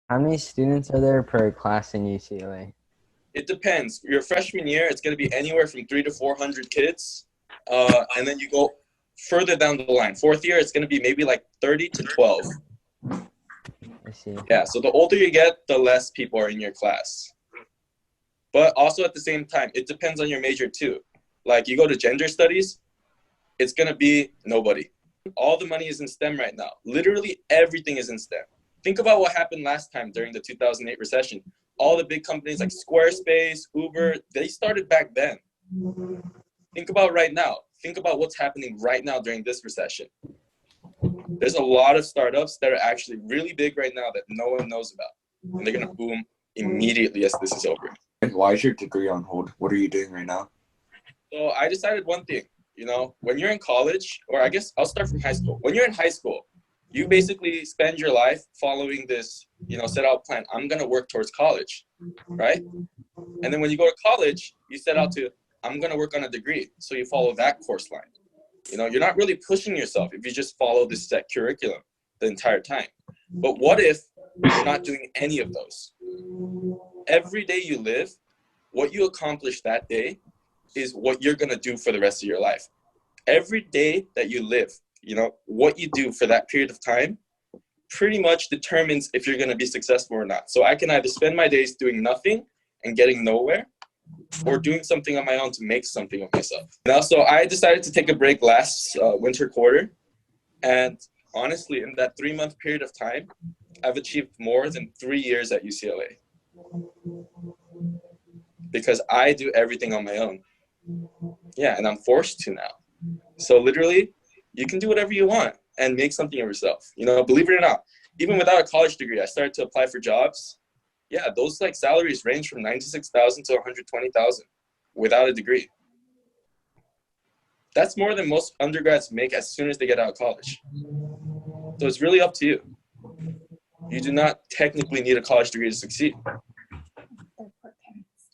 How many students are there per class in UCLA? It depends. Your freshman year, it's going to be anywhere from 300 to 400 kids. And then you go further down the line. Fourth year, it's going to be maybe like 30 to 12. I see. Yeah, so the older you get, the less people are in your class. But also at the same time, it depends on your major too. Like you go to gender studies, it's going to be nobody. All the money is in STEM right now. Literally everything is in STEM. Think about what happened last time during the 2008 recession. All the big companies like Squarespace, Uber, they started back then. Think about right now. Think about what's happening right now during this recession. There's a lot of startups that are actually really big right now that no one knows about. And they're going to boom immediately as this is over. And why is your degree on hold? What are you doing right now? So I decided one thing, when you're in college, or I guess I'll start from high school. When you're in high school, you basically spend your life following this, set out plan. I'm going to work towards college, right? And then when you go to college, you set out to, I'm going to work on a degree. So you follow that course line. You're not really pushing yourself if you just follow this set curriculum the entire time. But what if you're not doing any of those? Every day you live, what you accomplish that day is what you're going to do for the rest of your life. Every day that you live, what you do for that period of time pretty much determines if you're going to be successful or not. So I can either spend my days doing nothing and getting nowhere, or doing something on my own to make something of myself. So I decided to take a break last winter quarter. And honestly, in that 3-month period of time, I've achieved more than 3 years at UCLA. Because I do everything on my own. Yeah, and I'm forced to now. So literally, you can do whatever you want and make something of yourself. Believe it or not, even without a college degree, I started to apply for jobs. Yeah, those salaries range from 96,000 to 120,000 without a degree. That's more than most undergrads make as soon as they get out of college. So it's really up to you. You do not technically need a college degree to succeed.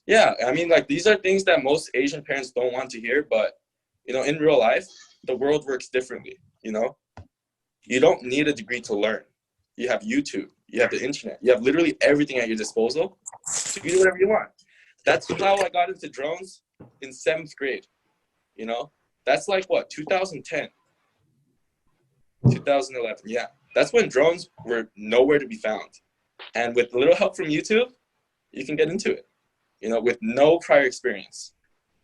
Yeah, I mean, these are things that most Asian parents don't want to hear, but, in real life, the world works differently, You don't need a degree to learn. You have YouTube, you have the internet, you have literally everything at your disposal to do whatever you want. That's how I got into drones in 7th grade, That's 2010, 2011, yeah. That's when drones were nowhere to be found. And with a little help from YouTube, you can get into it. With no prior experience.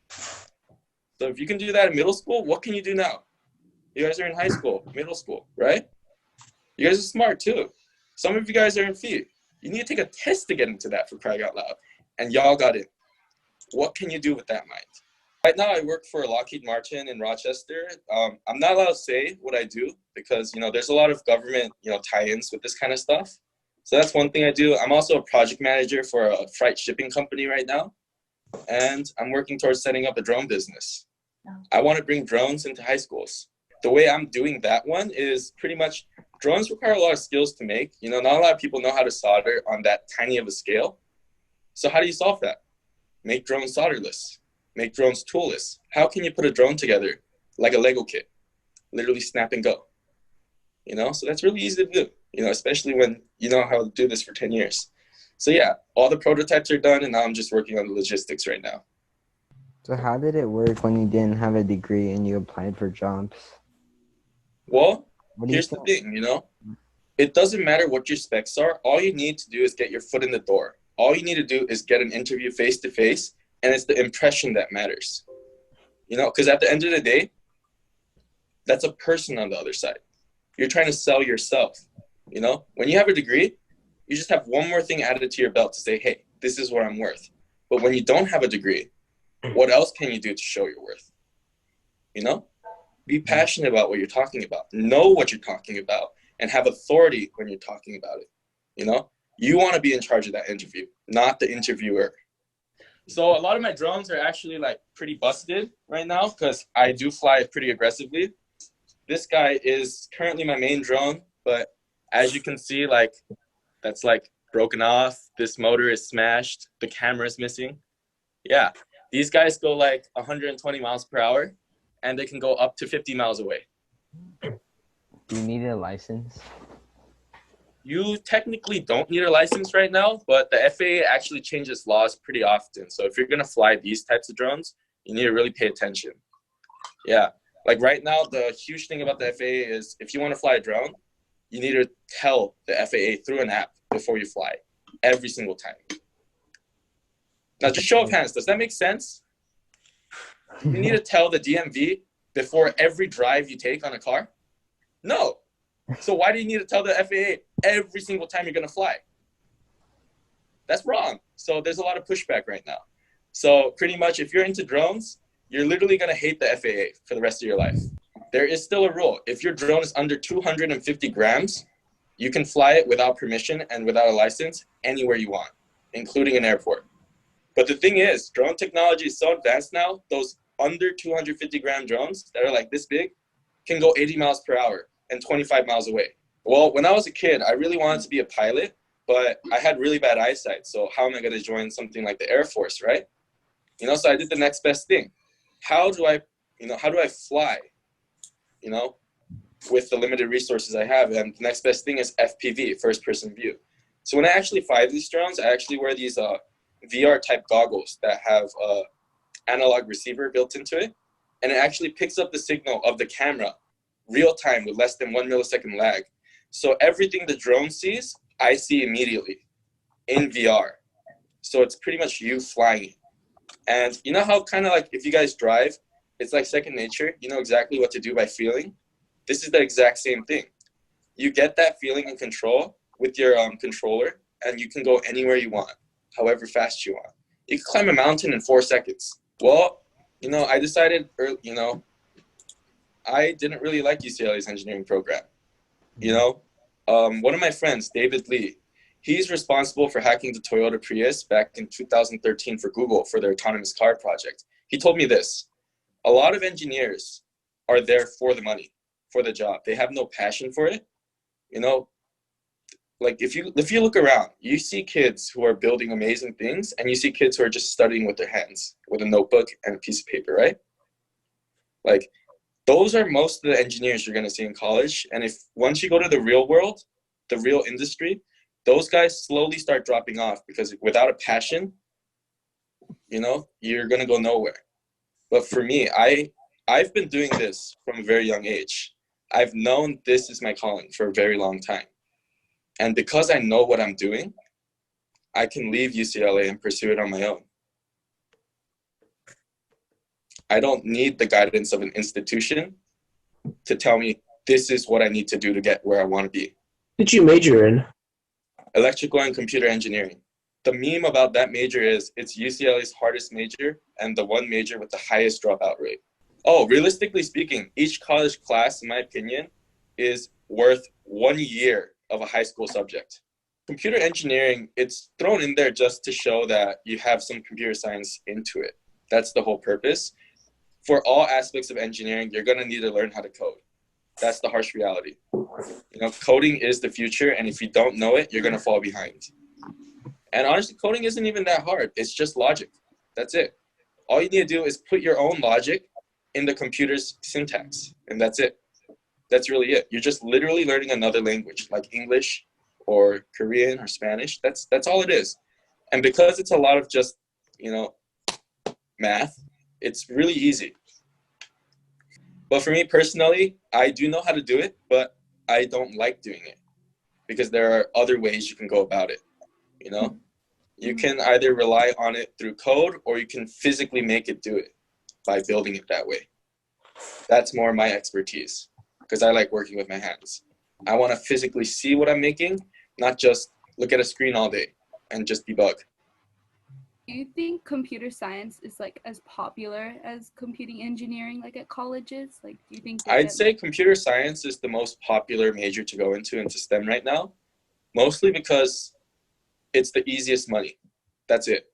So if you can do that in middle school, what can you do now? You guys are in high school, middle school, right? You guys are smart too. Some of you guys are in FE. You need to take a test to get into that, for crying out loud. And y'all got it. What can you do with that mind? Right now, I work for Lockheed Martin in Rochester. I'm not allowed to say what I do because, there's a lot of government, tie-ins with this kind of stuff. So that's one thing I do. I'm also a project manager for a freight shipping company right now. And I'm working towards setting up a drone business. I want to bring drones into high schools. The way I'm doing that one is pretty much drones require a lot of skills to make. Not a lot of people know how to solder on that tiny of a scale. So how do you solve that? Make drones solderless. Make drones toolless. How can you put a drone together like a Lego kit? Literally snap and go. So that's really easy to do. Especially when you know how to do this for 10 years. So yeah, all the prototypes are done and now I'm just working on the logistics right now. So how did it work when you didn't have a degree and you applied for jobs? Well, here's the thing, it doesn't matter what your specs are. All you need to do is get your foot in the door. All you need to do is get an interview face to face, and it's the impression that matters. Because at the end of the day, that's a person on the other side. You're trying to sell yourself. When you have a degree, you just have one more thing added to your belt to say, hey, this is what I'm worth. But when you don't have a degree, what else can you do to show your worth? Be passionate about what you're talking about. Know what you're talking about and have authority when you're talking about it. You want to be in charge of that interview, not the interviewer. So a lot of my drones are actually pretty busted right now because I do fly pretty aggressively. This guy is currently my main drone, but as you can see, that's broken off. This motor is smashed. The camera is missing. Yeah, these guys go 120 miles per hour and they can go up to 50 miles away. Do you need a license? you technically don't need a license right now, but the FAA actually changes laws pretty often. So if you're going to fly these types of drones, you need to really pay attention. Yeah. Like right now, the huge thing about the FAA is if you want to fly a drone, you need to tell the FAA through an app before you fly every single time. Now, just show of hands, does that make sense? You need to tell the DMV before every drive you take on a car? No. So why do you need to tell the FAA every single time you're going to fly? That's wrong. So there's a lot of pushback right now. So pretty much if you're into drones, you're literally going to hate the FAA for the rest of your life. There is still a rule. If your drone is under 250 grams, you can fly it without permission and without a license anywhere you want, including an airport. But the thing is, drone technology is so advanced now, those under 250 gram drones that are like this big can go 80 miles per hour and 25 miles away. Well, when I was a kid, I really wanted to be a pilot, but I had really bad eyesight. So how am I going to join something like the Air Force, right? So I did the next best thing. How do I fly, with the limited resources I have? And the next best thing is FPV, first person view. So when I actually fly these drones, I actually wear these VR type goggles that have analog receiver built into it. And it actually picks up the signal of the camera real time with less than 1 millisecond lag. So everything the drone sees, I see immediately in VR. So it's pretty much you flying. And you know how kind of like if you guys drive, it's like second nature. You know exactly what to do by feeling. This is the exact same thing. You get that feeling and control with your controller, and you can go anywhere you want, however fast you want. You can climb a mountain in 4 seconds. Well, I decided, I didn't really like UCLA's engineering program. One of my friends, David Lee, he's responsible for hacking the Toyota Prius back in 2013 for Google for their autonomous car project. He told me this: a lot of engineers are there for the money, for the job. They have no passion for it. Like if you look around, you see kids who are building amazing things, and you see kids who are just studying with their hands, with a notebook and a piece of paper, right? Like those are most of the engineers you're going to see in college. And if once you go to the real world, the real industry, those guys slowly start dropping off, because without a passion, you're going to go nowhere. But for me, I've been doing this from a very young age. I've known this is my calling for a very long time. And because I know what I'm doing, I can leave UCLA and pursue it on my own. I don't need the guidance of an institution to tell me this is what I need to do to get where I want to be. What did you major in? Electrical and computer engineering. The meme about that major is it's UCLA's hardest major and the one major with the highest dropout rate. Oh, realistically speaking, each college class, in my opinion, is worth 1 year of a high school subject. Computer engineering, it's thrown in there just to show that you have some computer science into it. That's the whole purpose. For all aspects of engineering, you're going to need to learn how to code. That's the harsh reality. Coding is the future, and if you don't know it, you're going to fall behind. And honestly, coding isn't even that hard. It's just logic. That's it. All you need to do is put your own logic in the computer's syntax, and that's it. That's really it. You're just literally learning another language, like English or Korean or Spanish. That's all it is. And because it's a lot of just, math, it's really easy. But for me personally, I do know how to do it, but I don't like doing it because there are other ways you can go about it. You can either rely on it through code, or you can physically make it do it by building it that way. That's more my expertise, because I like working with my hands. I want to physically see what I'm making, not just look at a screen all day and just debug. Do you think computer science is like as popular as computing engineering, like at colleges? Like, do you think I'd say computer science is the most popular major to go into STEM right now, mostly because it's the easiest money. That's it.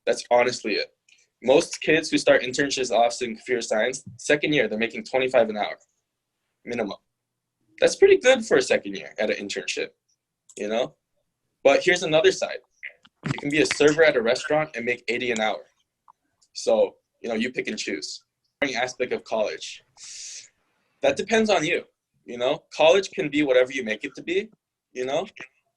That's honestly it. Most kids who start internships off in computer science, second year, they're making $25 an hour minimum. That's pretty good for a second year at an internship, But here's another side. You can be a server at a restaurant and make $80 an hour. So, you pick and choose. Aspect of college. That depends on you. College can be whatever you make it to be,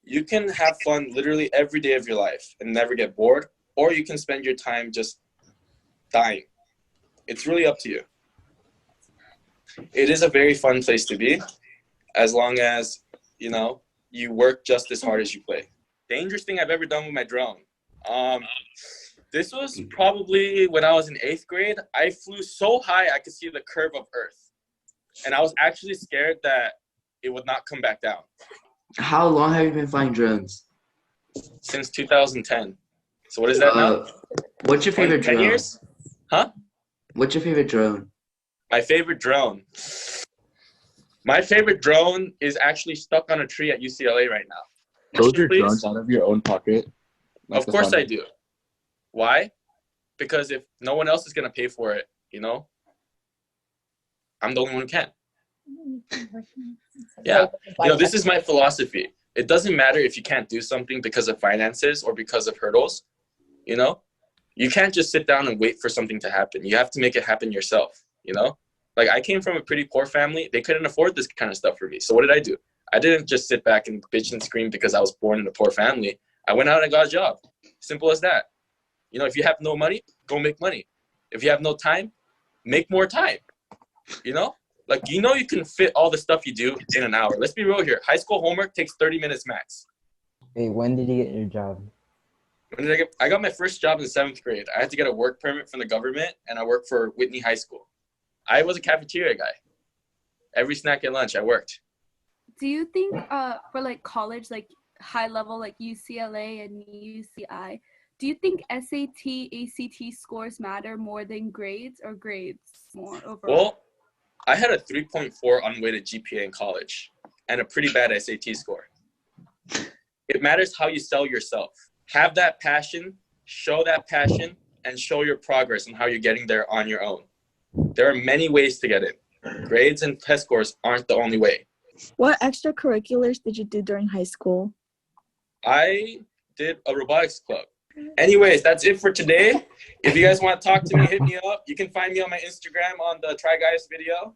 You can have fun literally every day of your life and never get bored, or you can spend your time just dying. It's really up to you. It is a very fun place to be, as long as, you know, you work just as hard as you play. Dangerous thing I've ever done with my drone. This was probably when I was in 8th grade. I flew so high I could see the curve of Earth. And I was actually scared that it would not come back down. How long have you been flying drones? Since 2010. So what is that now? What's your favorite 10 drone? years? Huh? What's your favorite drone? My favorite drone. My favorite drone is actually stuck on a tree at UCLA right now. Build your Please? drones out of your own pocket. Of course I do. Why? Because if no one else is going to pay for it, you know, I'm the only one who can. Yeah. You know, this is my philosophy. It doesn't matter if you can't do something because of finances or because of hurdles, you know? You can't just sit down and wait for something to happen. You have to make it happen yourself, you know? Like, I came from a pretty poor family. They couldn't afford this kind of stuff for me. So what did I do? I didn't just sit back and bitch and scream because I was born in a poor family. I went out and got a job. Simple as that. You know, if you have no money, go make money. If you have no time, make more time. You know? Like, you know, you can fit all the stuff you do in an hour. Let's be real here. High school homework takes 30 minutes max. Wait, when did you get your job? When did I got my first job in 7th grade. I had to get a work permit from the government, and I worked for Whitney High School. I was a cafeteria guy. Every snack at lunch, I worked. Do you think for like college, like high level, like UCLA and UCI, do you think SAT, ACT scores matter more than grades, or grades more overall? Well, I had a 3.4 unweighted GPA in college and a pretty bad SAT score. It matters how you sell yourself. Have that passion, show that passion, and show your progress and how you're getting there on your own. There are many ways to get in. Grades and test scores aren't the only way. What extracurriculars did you do during high school? I did a robotics club. Anyways, that's it for today. If you guys want to talk to me, hit me up. You can find me on my Instagram on the Try Guys video.